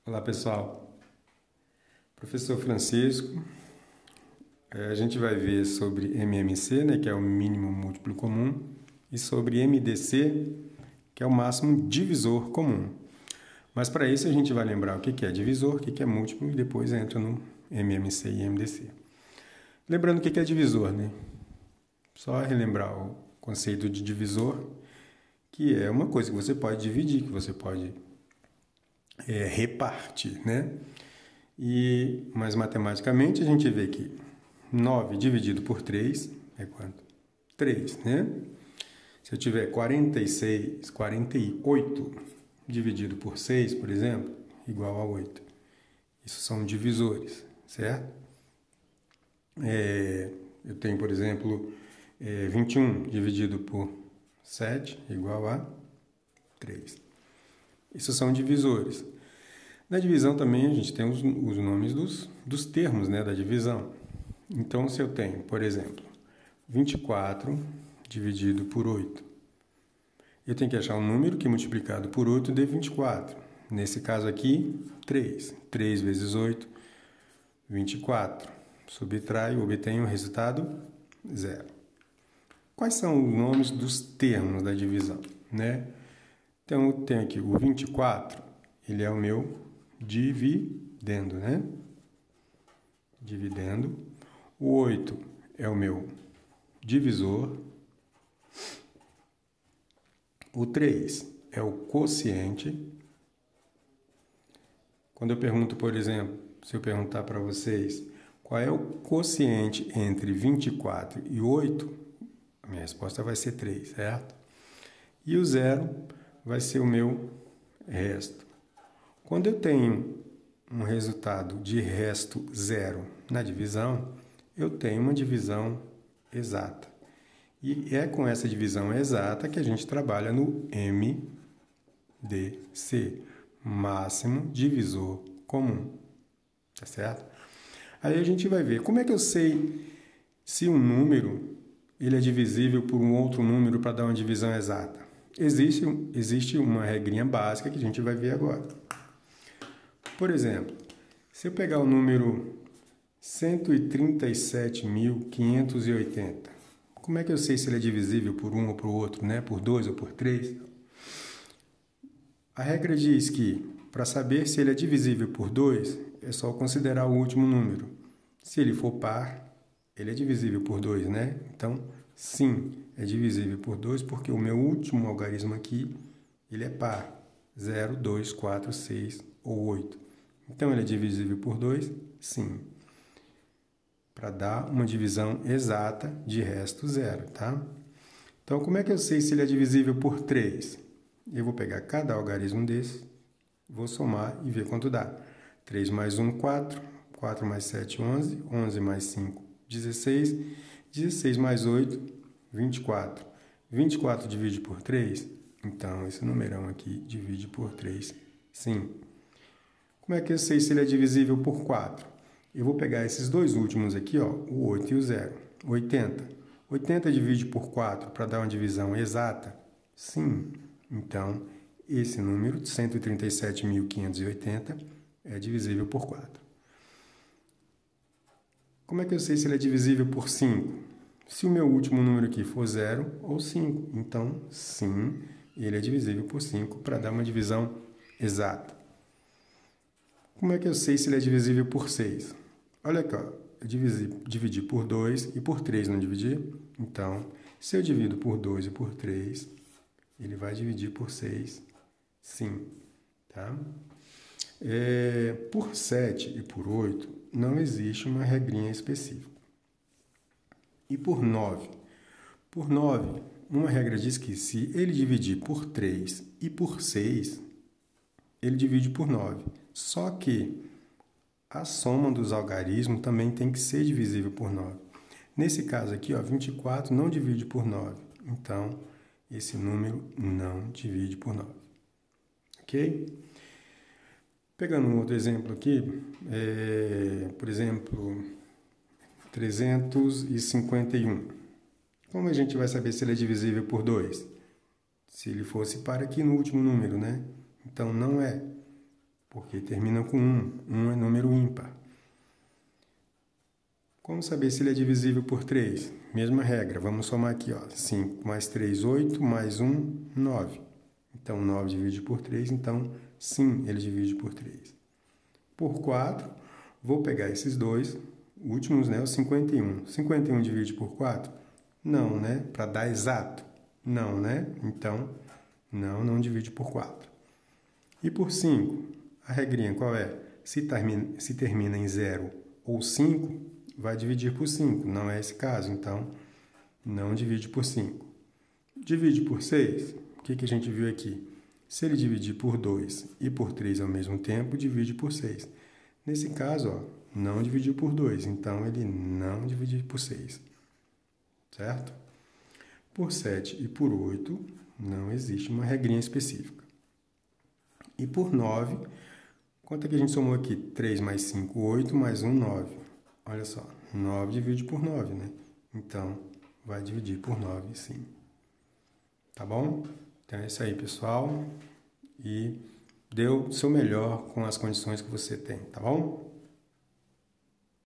Olá pessoal, professor Francisco. A gente vai ver sobre MMC, né, que é o mínimo múltiplo comum, e sobre MDC, que é o máximo divisor comum. Mas para isso a gente vai lembrar o que é divisor, o que é múltiplo, e depois entra no MMC e MDC. Lembrando o que é divisor, né? Só relembrar o conceito de divisor, que é uma coisa que você pode dividir, que você pode repartir, né? Mas matematicamente a gente vê que 9 dividido por 3 é quanto? 3, né? Se eu tiver 48 dividido por 6, por exemplo, igual a 8. Isso são divisores, certo? Eu tenho, por exemplo, 21 dividido por 7 igual a 3. Isso são divisores. Na divisão também a gente tem os nomes dos termos, né, da divisão. Então, se eu tenho, por exemplo, 24 dividido por 8, eu tenho que achar um número que multiplicado por 8 dê 24. Nesse caso aqui, 3. 3 vezes 8, 24. Subtraio, obtenho o resultado 0. Quais são os nomes dos termos da divisão, né? Então, eu tenho aqui o 24, ele é o meu dividendo, né? Dividendo. O 8 é o meu divisor. O 3 é o quociente. Quando eu pergunto, por exemplo, se eu perguntar para vocês qual é o quociente entre 24 e 8, a minha resposta vai ser 3, certo? E o 0 vai ser o meu resto. Quando eu tenho um resultado de resto 0 na divisão, eu tenho uma divisão exata. E é com essa divisão exata que a gente trabalha no MDC, máximo divisor comum. Tá certo? Aí a gente vai ver como é que eu sei se um número ele é divisível por um outro número para dar uma divisão exata. Existe uma regrinha básica que a gente vai ver agora. Por exemplo, se eu pegar o número 137.580, como é que eu sei se ele é divisível por um ou por outro, né? Por 2 ou por 3? A regra diz que, para saber se ele é divisível por 2, é só considerar o último número. Se ele for par, ele é divisível por 2, né? Então, sim, é divisível por 2, porque o meu último algarismo aqui, ele é par. 0, 2, 4, 6 ou 8. Então, ele é divisível por 2? Sim. Para dar uma divisão exata de resto 0, tá? Então, como é que eu sei se ele é divisível por 3? Eu vou pegar cada algarismo desse, vou somar e ver quanto dá. 3 mais 1, 4. 4 mais 7, 11. 11 mais 5, 16. 16 mais 8, 24. 24 divide por 3? Então, esse numerão aqui divide por 3, sim. Como é que eu sei se ele é divisível por 4? Eu vou pegar esses dois últimos aqui, ó, o 8 e o 0. 80. 80 divide por 4 para dar uma divisão exata? Sim. Então, esse número, 137.580, é divisível por 4. Como é que eu sei se ele é divisível por 5? Se o meu último número aqui for 0 ou 5. Então, sim, ele é divisível por 5 para dar uma divisão exata. Como é que eu sei se ele é divisível por 6? Olha aqui, ó, eu dividi por 2 e por 3, não dividi? Então, se eu divido por 2 e por 3, ele vai dividir por 6, sim. Tá? Por 7 e por 8, não existe uma regrinha específica. E por 9? Por 9, uma regra diz que se ele dividir por 3 e por 6, ele divide por 9. Só que a soma dos algarismos também tem que ser divisível por 9. Nesse caso aqui, ó, 24 não divide por 9. Então, esse número não divide por 9. Ok? Pegando um outro exemplo aqui, por exemplo, 351. Como a gente vai saber se ele é divisível por 2? Se ele fosse par aqui no último número, né? Então, não é. porque termina com 1. 1 é número ímpar. Como saber se ele é divisível por 3? Mesma regra, vamos somar aqui, ó, 5 mais 3, 8, mais 1, 9. Então, 9 divide por 3, então, sim, ele divide por 3. Por 4, vou pegar esses dois últimos, né, o 51. 51 divide por 4? Não, né? Para dar exato? Não, né? Então, não divide por 4. E por 5, a regrinha qual é? Se termina em 0 ou 5, vai dividir por 5. Não é esse caso, então não divide por 5. Divide por 6, o que a gente viu aqui? Se ele dividir por 2 e por 3 ao mesmo tempo, divide por 6. Nesse caso, ó, não dividiu por 2, então ele não divide por 6. Certo? Por 7 e por 8, não existe uma regrinha específica. E por 9, quanto é que a gente somou aqui? 3 mais 5, 8, mais 1, 9. Olha só, 9 divide por 9, né? Então, vai dividir por 9, sim. Tá bom? Então é isso aí, pessoal. E dê o seu melhor com as condições que você tem, tá bom?